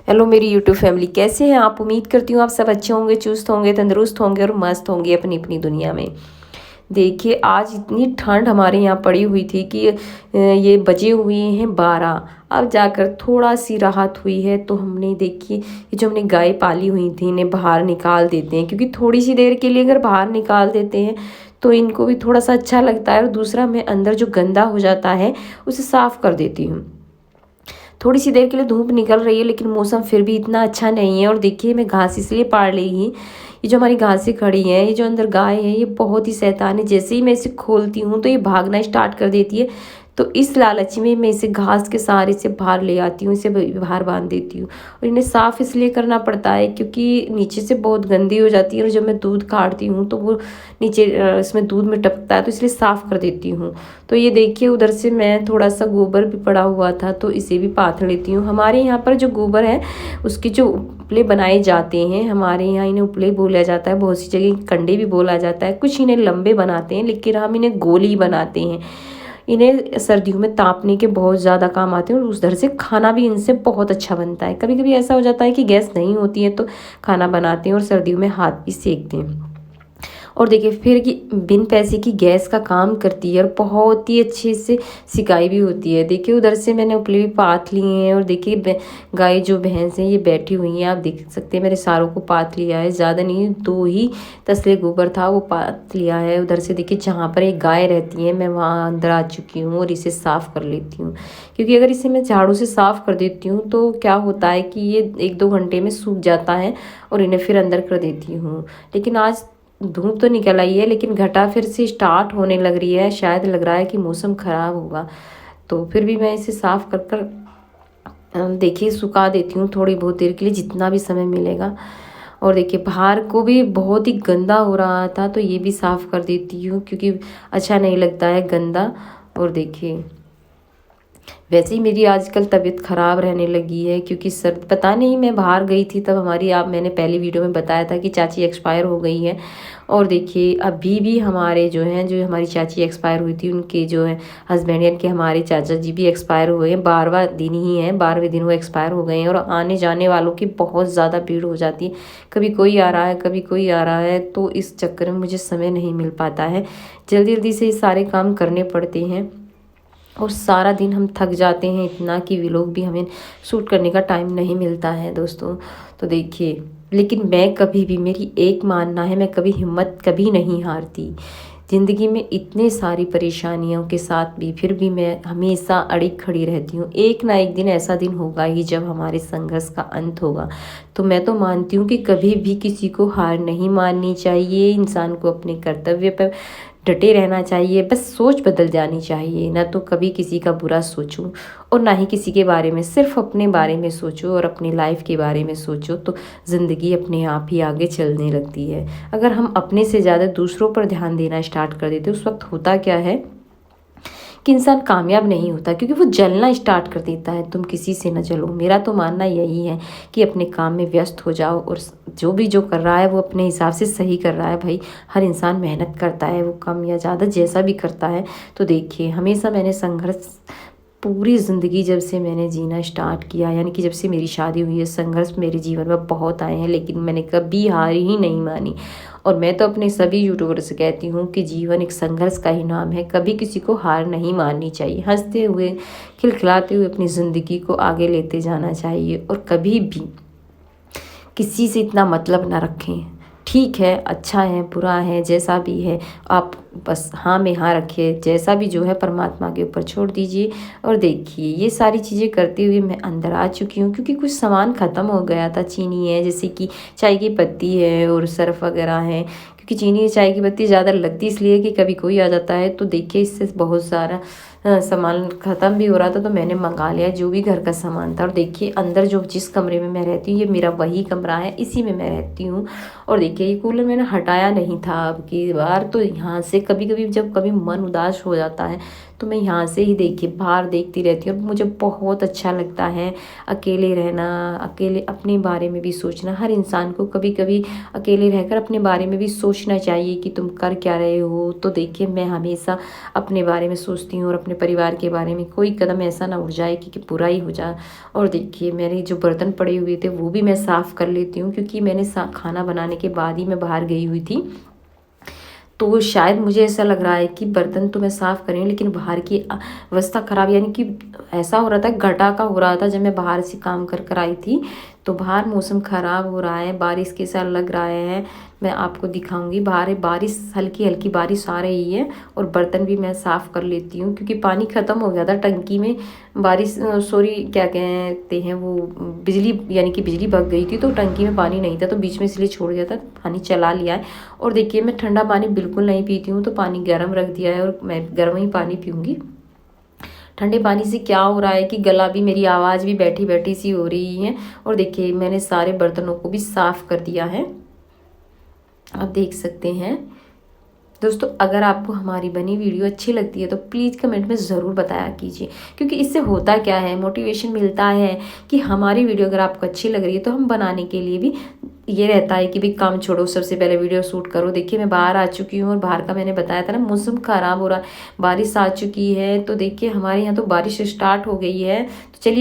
Hello मेरी YouTube family, कैसे हैं आप। उम्मीद करती हूँ आप सब अच्छे होंगे, चुस्त होंगे, तंदुरुस्त होंगे और मस्त होंगे अपनी अपनी दुनिया में। देखिए आज इतनी ठंड हमारे यहाँ पड़ी हुई थी कि ये बजे हुए हैं 12। अब जाकर थोड़ा सी राहत हुई है। तो हमने देखिए ये जो हमने गाय पाली हुई थी इन्हें बाहर निकाल देते हैं, क्योंकि थोड़ी सी देर के लिए अगर बाहर निकाल देते हैं तो इनको भी थोड़ा सा अच्छा लगता है। और दूसरा, मैं अंदर जो गंदा हो जाता है उसे साफ़ कर देती हूँ। थोड़ी सी देर के लिए धूप निकल रही है लेकिन मौसम फिर भी इतना अच्छा नहीं है। और देखिए मैं घास इसलिए पाड़ ली ही, ये जो हमारी घासें खड़ी हैं, ये जो अंदर गाय है ये बहुत ही शैतान है। जैसे ही मैं इसे खोलती हूँ तो ये भागना स्टार्ट कर देती है। तो इस लालच में मैं इसे घास के सहारे से बाहर ले आती हूँ, इसे बाहर बांध देती हूँ। और इन्हें साफ़ इसलिए करना पड़ता है क्योंकि नीचे से बहुत गंदी हो जाती है और जब मैं दूध काढ़ती हूँ तो वो नीचे इसमें दूध में टपकता है, तो इसलिए साफ़ कर देती हूँ। तो ये देखिए उधर से मैं थोड़ा सा गोबर भी पड़ा हुआ था तो इसे भी पाथ लेती हूँ। हमारे यहाँ पर जो गोबर है उसके जो उपले बनाए जाते हैं, हमारे यहाँ इन्हें उपले बोला जाता है, बहुत सी जगह कंडे भी बोला जाता है। कुछ इन्हें लंबे बनाते हैं लेकिन हम इन्हें गोल ही बनाते हैं। इन्हें सर्दियों में तापने के बहुत ज़्यादा काम आते हैं और उस धर से खाना भी इनसे बहुत अच्छा बनता है। कभी कभी ऐसा हो जाता है कि गैस नहीं होती है तो खाना बनाते हैं और सर्दियों में हाथ भी सेकते हैं। और देखिए फिर कि बिन पैसे की गैस का काम करती है और बहुत ही अच्छे से सिकाई भी होती है। देखिए उधर से मैंने उपले भी पाथ लिए हैं और देखिए गाय जो भैंस हैं ये बैठी हुई हैं, आप देख सकते हैं। मेरे सारों को पाथ लिया है, ज़्यादा नहीं, 2 ही तसले गोबर था वो पाथ लिया है। उधर से देखिए जहाँ पर एक गाय रहती है मैं वहाँ अंदर आ चुकी हूँ और इसे साफ़ कर लेती हूँ। क्योंकि अगर इसे मैं झाड़ू से साफ़ कर देती हूँ तो क्या होता है कि ये 1-2 घंटे में सूख जाता है और इन्हें फिर अंदर कर देती हूँ। लेकिन आज धूप तो निकल आई है लेकिन घटा फिर से स्टार्ट होने लग रही है। शायद लग रहा है कि मौसम ख़राब होगा, तो फिर भी मैं इसे साफ़ कर कर देखिए सुखा देती हूँ थोड़ी बहुत देर के लिए, जितना भी समय मिलेगा। और देखिए बाहर को भी बहुत ही गंदा हो रहा था तो ये भी साफ़ कर देती हूँ क्योंकि अच्छा नहीं लगता है गंदा। और देखिए वैसे ही मेरी आजकल तबीयत ख़राब रहने लगी है क्योंकि सर पता नहीं, मैं बाहर गई थी तब हमारी, आप मैंने पहली वीडियो में बताया था कि चाची एक्सपायर हो गई है। और देखिए अभी भी हमारे जो हैं, जो हमारी चाची एक्सपायर हुई थी उनके जो है हस्बैंड यानी कि हमारे चाचा जी भी एक्सपायर हुए हैं। 12वां दिन ही है, 12वें दिन वो एक्सपायर हो गए हैं। और आने जाने वालों की बहुत ज़्यादा भीड़ हो जाती है, कभी कोई आ रहा है कभी कोई आ रहा है, तो इस चक्कर में मुझे समय नहीं मिल पाता है। जल्दी जल्दी से ये सारे काम करने पड़ते हैं और सारा दिन हम थक जाते हैं इतना कि वे लोग भी हमें शूट करने का टाइम नहीं मिलता है दोस्तों। तो देखिए लेकिन मैं कभी भी, मेरी एक मानना है, मैं कभी हिम्मत कभी नहीं हारती। ज़िंदगी में इतने सारी परेशानियों के साथ भी फिर भी मैं हमेशा अड़ी खड़ी रहती हूँ। एक ना एक दिन ऐसा दिन होगा ही जब हमारे संघर्ष का अंत होगा। तो मैं तो मानती हूँ कि कभी भी किसी को हार नहीं माननी चाहिए, इंसान को अपने कर्तव्य पर डटे रहना चाहिए। बस सोच बदल जानी चाहिए, ना तो कभी किसी का बुरा सोचूं और ना ही किसी के बारे में, सिर्फ अपने बारे में सोचो और अपनी लाइफ के बारे में सोचो तो ज़िंदगी अपने आप ही आगे चलने लगती है। अगर हम अपने से ज़्यादा दूसरों पर ध्यान देना स्टार्ट कर देते उस वक्त होता क्या है कि इंसान कामयाब नहीं होता, क्योंकि वो जलना स्टार्ट कर देता है। तुम किसी से न जलो, मेरा तो मानना यही है कि अपने काम में व्यस्त हो जाओ और जो कर रहा है वो अपने हिसाब से सही कर रहा है। भाई हर इंसान मेहनत करता है, वो कम या ज़्यादा जैसा भी करता है। तो देखिए हमेशा मैंने संघर्ष, पूरी ज़िंदगी जब से मैंने जीना स्टार्ट किया, यानी कि जब से मेरी शादी हुई है, संघर्ष मेरे जीवन में बहुत आए हैं लेकिन मैंने कभी हार ही नहीं मानी। और मैं तो अपने सभी यूट्यूबर से कहती हूँ कि जीवन एक संघर्ष का ही नाम है, कभी किसी को हार नहीं माननी चाहिए। हंसते हुए खिलखिलाते हुए अपनी ज़िंदगी को आगे लेते जाना चाहिए और कभी भी किसी से इतना मतलब ना रखें। ठीक है, अच्छा है, बुरा है, जैसा भी है, आप बस हाँ में हाँ रखिए, जैसा भी जो है परमात्मा के ऊपर छोड़ दीजिए। और देखिए ये सारी चीज़ें करते हुए मैं अंदर आ चुकी हूँ क्योंकि कुछ सामान ख़त्म हो गया था। चीनी है, जैसे कि चाय की पत्ती है और सर्फ वगैरह है, क्योंकि चीनी चाय की पत्ती ज़्यादा लगती इसलिए कि कभी कोई आ जाता है। तो देखिए इससे बहुत सारा सामान ख़त्म भी हो रहा था तो मैंने मंगा लिया जो भी घर का सामान था। और देखिए अंदर जो जिस कमरे में मैं रहती हूँ ये मेरा वही कमरा है, इसी में मैं रहती हूँ। और देखिए ये कूलर मैंने हटाया नहीं था अब की बार, तो यहाँ से कभी कभी जब कभी मन उदास हो जाता है तो मैं यहाँ से ही देखिए बाहर देखती रहती हूँ। मुझे बहुत अच्छा लगता है अकेले रहना, अकेले अपने बारे में भी सोचना। हर इंसान को कभी कभी अकेले रहकर अपने बारे में भी सोचना चाहिए कि तुम कर क्या रहे हो। तो देखिए मैं हमेशा अपने बारे में सोचती हूँ और अपने अपने परिवार के बारे में कोई कदम ऐसा ना उठ जाए कि बुरा ही हो जाए। और देखिए मेरे जो बर्तन पड़े हुए थे वो भी मैं साफ़ कर लेती हूँ, क्योंकि मैंने खाना बनाने के बाद ही मैं बाहर गई हुई थी। तो शायद मुझे ऐसा लग रहा है कि बर्तन तो मैं साफ़ कर रही हूँ, लेकिन बाहर की अवस्था ख़राब, यानी कि ऐसा हो रहा था, घटा का हो रहा था जब मैं बाहर से काम कर कर आई थी। तो बाहर मौसम ख़राब हो रहा है, बारिश के साथ लग रहा है। मैं आपको दिखाऊंगी, बाहर बारिश, हल्की हल्की बारिश आ रही है। और बर्तन भी मैं साफ़ कर लेती हूँ, क्योंकि पानी ख़त्म हो गया था टंकी में। बारिश सॉरी क्या कहते हैं वो, बिजली, यानी कि बिजली भग गई थी, तो टंकी में पानी नहीं था, तो बीच में इसलिए छोड़ दिया था, पानी चला लिया है। और देखिए मैं ठंडा पानी बिल्कुल नहीं पीती हूँ, तो पानी गर्म रख दिया है और मैं गर्म ही पानी पीऊँगी। ठंडे पानी से क्या हो रहा है कि गला भी, मेरी आवाज़ भी बैठी बैठी सी हो रही है। और देखिए मैंने सारे बर्तनों को भी साफ़ कर दिया है, आप देख सकते हैं। दोस्तों अगर आपको हमारी बनी वीडियो अच्छी लगती है तो प्लीज़ कमेंट में ज़रूर बताया कीजिए, क्योंकि इससे होता क्या है, मोटिवेशन मिलता है कि हमारी वीडियो अगर आपको अच्छी लग रही है तो हम बनाने के लिए भी ये रहता है कि भाई काम छोड़ो, सबसे पहले वीडियो शूट करो। देखिए मैं बाहर आ चुकी हूँ, और बाहर का मैंने बताया था ना, मौसम ख़राब हो रहा है, बारिश आ चुकी है। तो देखिए हमारे यहाँ तो बारिश स्टार्ट हो गई है। तो चलिए